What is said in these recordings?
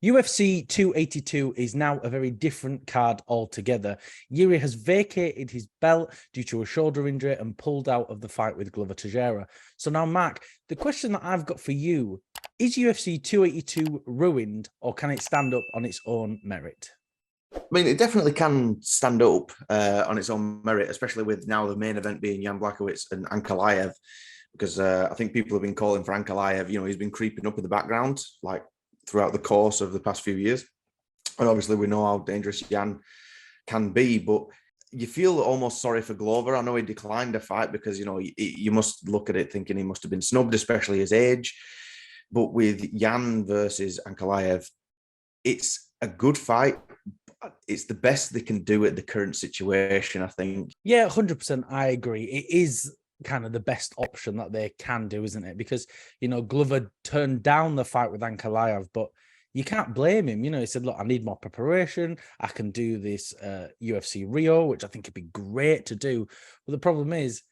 UFC 282 is now a very different card altogether. Jiri has vacated his belt due to a shoulder injury and pulled out of the fight with Glover Teixeira. So now, Mark, the question that I've got for you, is UFC 282 ruined, or can it stand up on its own merit? I mean, it definitely can stand up on its own merit, especially with now the main event being Jan Blachowicz and Ankalaev, because I think people have been calling for Ankalaev. You know, he's been creeping up in the background, like throughout the course of the past few years. And obviously we know how dangerous Jan can be, but you feel almost sorry for Glover. I know he declined a fight because, you know, you must look at it thinking he must have been snubbed, especially his age. But with Jan versus Ankalaev, it's a good fight. It's the best they can do at the current situation, I think. Yeah, 100%. I agree. It is kind of the best option that they can do, isn't it? Because, you know, Glover turned down the fight with Ankalaev, but you can't blame him. You know, he said, look, I need more preparation. I can do this UFC Rio, which I think would be great to do. But the problem is,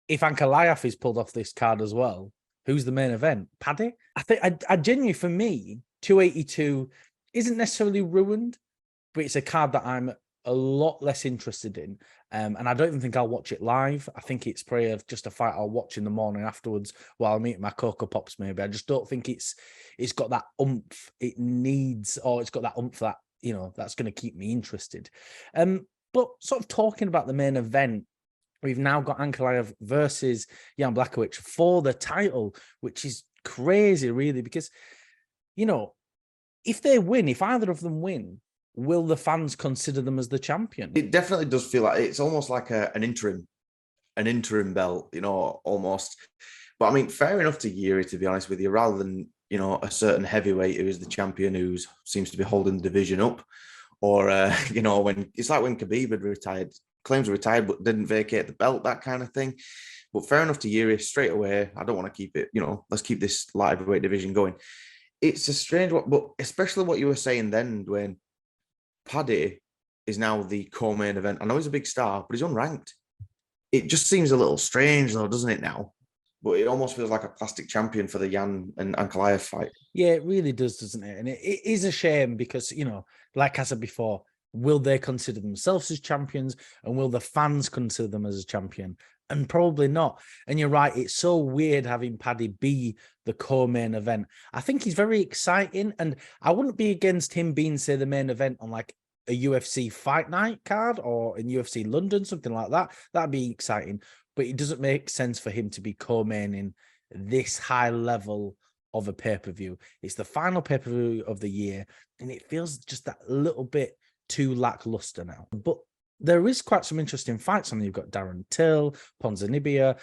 if Ankalaev is pulled off this card as well, who's the main event? Paddy? I genuinely, for me, 282 isn't necessarily ruined, but it's a card that I'm a lot less interested in. And I don't even think I'll watch it live. I think it's probably just a fight I'll watch in the morning afterwards while I'm eating my Cocoa Pops, maybe. I just don't think it's got that oomph it needs, or it's got that oomph that, you know, that's going to keep me interested. But sort of talking about the main event, we've now got Ankalaev versus Jan Blachowicz for the title, which is crazy, really, because, you know, if they win, if either of them win, will the fans consider them as the champion? It definitely does feel like it's almost like an interim belt, you know, almost. But I mean, fair enough to Jiri, to be honest with you, rather than, you know, a certain heavyweight who is the champion who seems to be holding the division up, or you know, when it's like when Khabib had retired, claims retired but didn't vacate the belt, that kind of thing. But fair enough to Jiri straight away. I don't want to keep it, you know, let's keep this light heavyweight division going. It's a strange one, but especially what you were saying then, Dwain. Paddy is now the co-main event. I know he's a big star, but he's unranked. It just seems a little strange, though, doesn't it now? But it almost feels like a plastic champion for the Jan and Ankalaev fight. Yeah, it really does, doesn't it? And it is a shame because, you know, like I said before, will they consider themselves as champions, and will the fans consider them as a champion? And probably not. And you're right, it's so weird having Paddy be the co-main event. I think he's very exciting, and I wouldn't be against him being, say, the main event on like a UFC Fight Night card or in UFC London, something like that. That'd be exciting. But it doesn't make sense for him to be co-main in this high level of a pay-per-view. It's the final pay-per-view of the year, and it feels just that little bit too lackluster now. But there is quite some interesting fights on. You've got Darren Till, Ponzinibbio,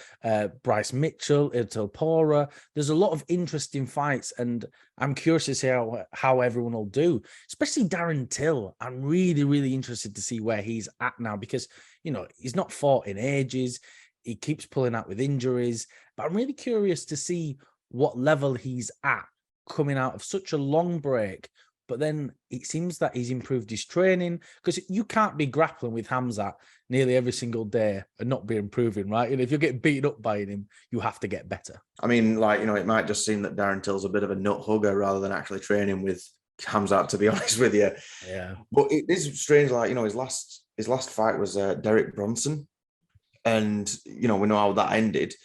Bryce Mitchell, Irtil Pora. There's a lot of interesting fights, and I'm curious to see how everyone will do, especially Darren Till. I'm really, really interested to see where he's at now because, you know, he's not fought in ages. He keeps pulling out with injuries, but I'm really curious to see what level he's at coming out of such a long break. But then it seems that he's improved his training, because you can't be grappling with Hamzat nearly every single day and not be improving, right? And if you're getting beaten up by him, you have to get better. I mean, like, you know, it might just seem that Darren Till's a bit of a nut hugger rather than actually training with Hamzat, to be honest with you. Yeah. But it is strange, like, you know, his last fight was Derek Bronson. And, you know, we know how that ended.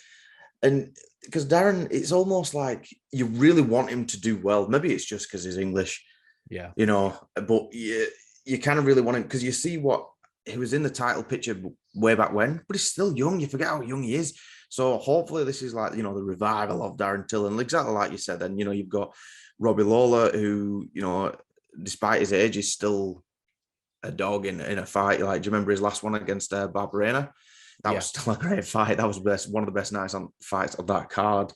And because Darren, it's almost like you really want him to do well. Maybe it's just because he's English. Yeah, you know, but you kind of really want him because you see what he was in the title picture way back when, but he's still young. You forget how young he is. So hopefully this is like, you know, the revival of Darren Till. And exactly like you said, then, you know, you've got Robbie Lawler, who, you know, despite his age, is still a dog in a fight. Like, do you remember his last one against Barberena? That was still a great fight. That was one of the best fights of that card.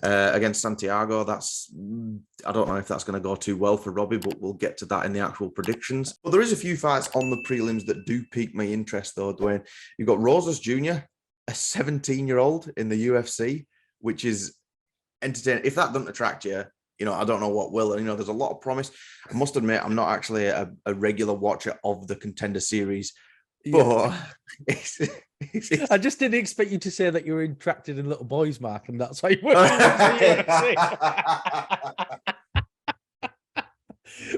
Against Santiago, I don't know if that's going to go too well for Robbie, but we'll get to that in the actual predictions. But there is a few fights on the prelims that do pique my interest, though, Dwain. You've got Rosas Jr., a 17-year-old in the UFC, which is entertaining. If that doesn't attract you, you know, I don't know what will. And, you know, there's a lot of promise. I must admit, I'm not actually a regular watcher of the Contender Series, but I just didn't expect you to say that you were interested in little boys, Mark, and that's why you were watching the UFC.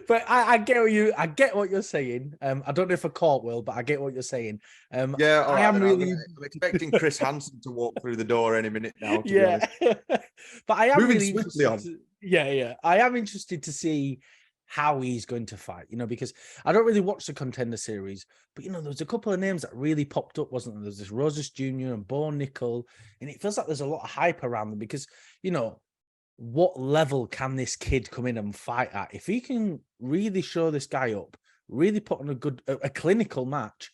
But I get what you're saying. I don't know if I caught Will, but I get what you're saying. Yeah, all I right. am Then really, I'm expecting Chris Hansen to walk through the door any minute now. To be yeah. honest, But I am moving really swiftly interested. on. Yeah. I am interested to see how he's going to fight. Because I don't really watch the Contender Series, but there was a couple of names that really popped up, wasn't there? There's this Rosas Jr. and Bo Nickel, and it feels like there's a lot of hype around them because what level can this kid come in and fight at? If he can really show this guy up, really put on a clinical match,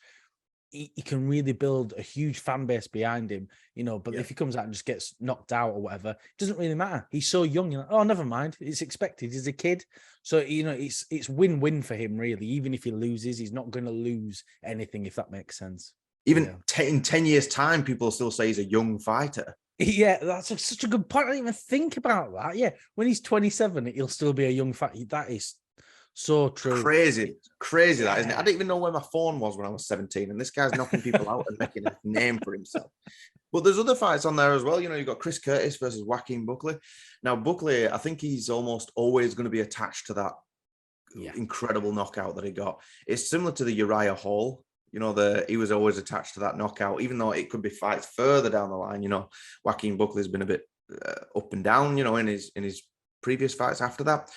he can really build a huge fan base behind him, But if he comes out and just gets knocked out or whatever, it doesn't really matter. He's so young, you're like, oh, never mind. It's expected. He's a kid. So, it's win-win for him, really. Even if he loses, he's not going to lose anything, if that makes sense. Even in 10 years' time, people still say he's a young fighter. Yeah, that's such a good point. I didn't even think about that. Yeah, when he's 27, he'll still be a young fighter. That is so true. Crazy, that, isn't it? I didn't even know where my phone was when I was 17, and this guy's knocking people out and making a name for himself. But there's other fights on there as well. You've got Chris Curtis versus Joaquin Buckley. Now, Buckley, I think he's almost always going to be attached to that incredible knockout that he got. It's similar to the Uriah Hall. He was always attached to that knockout, even though it could be fights further down the line. Joaquin Buckley's been a bit up and down, in his previous fights after that.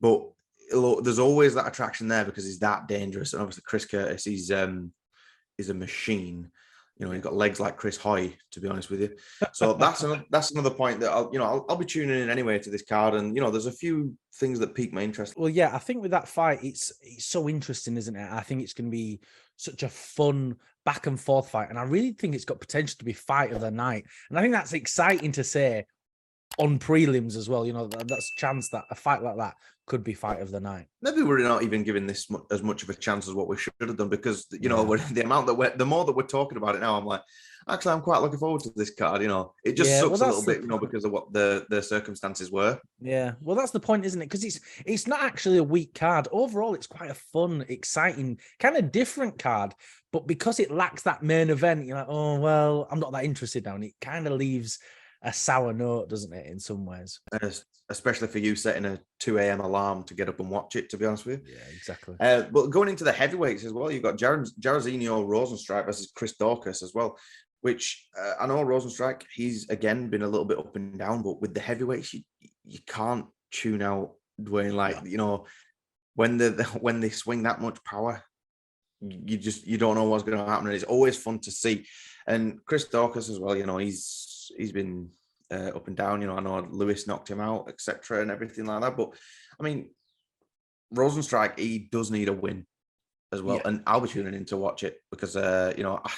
But there's always that attraction there because he's that dangerous. And obviously, Chris Curtis, he's a machine. He's got legs like Chris Hoy, to be honest with you. So that's another point that I'll be tuning in anyway to this card. And there's a few things that pique my interest. Well, yeah, I think with that fight, it's so interesting, isn't it? I think it's going to be such a fun back and forth fight, and I really think it's got potential to be fight of the night. And I think that's exciting to say on prelims as well. That's a chance that a fight like that could be fight of the night. Maybe we're not even giving this as much of a chance as what we should have done because the amount that the more that we're talking about it now, I'm like, actually, I'm quite looking forward to this card. It just sucks a little bit, because of what the circumstances were. Yeah, well, that's the point, isn't it? Because it's not actually a weak card. Overall, it's quite a fun, exciting, kind of different card. But because it lacks that main event, you're like, oh well, I'm not that interested now, and it kind of leaves a sour note, doesn't it, in some ways? Especially for you setting a 2 a.m. alarm to get up and watch it, to be honest with you. Yeah, exactly. But going into the heavyweights as well, you've got Jairzinho Rosenstrike versus Chris Daukaus as well, which I know Rosenstrike, he's again been a little bit up and down, but with the heavyweights, you can't tune out Dwain. When they swing that much power, you don't know what's going to happen, and it's always fun to see. And Chris Daukaus as well, he's been up and down. I know Lewis knocked him out, etc., and everything like that. But I mean, Rosenstrike, he does need a win as well, and I'll be tuning in to watch it because I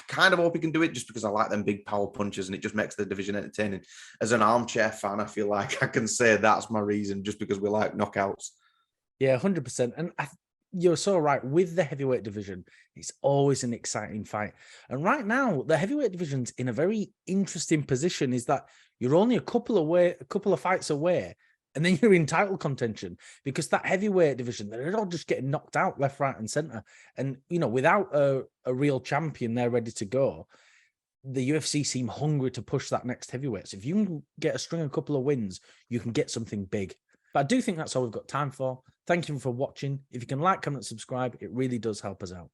kind of hope he can do it just because I like them big power punches and it just makes the division entertaining. As an armchair fan, I feel like I can say that's my reason, just because we like knockouts. Yeah, 100%. And you're so right. With the heavyweight division, it's always an exciting fight. And right now, the heavyweight division's in a very interesting position. Is that you're only a couple of fights away, and then you're in title contention, because that heavyweight division, they're all just getting knocked out left, right, and center. And without a real champion, they're ready to go. The UFC seem hungry to push that next heavyweight. So if you can get a string of a couple of wins, you can get something big. But I do think that's all we've got time for. Thank you for watching. If you can like, comment, subscribe, it really does help us out.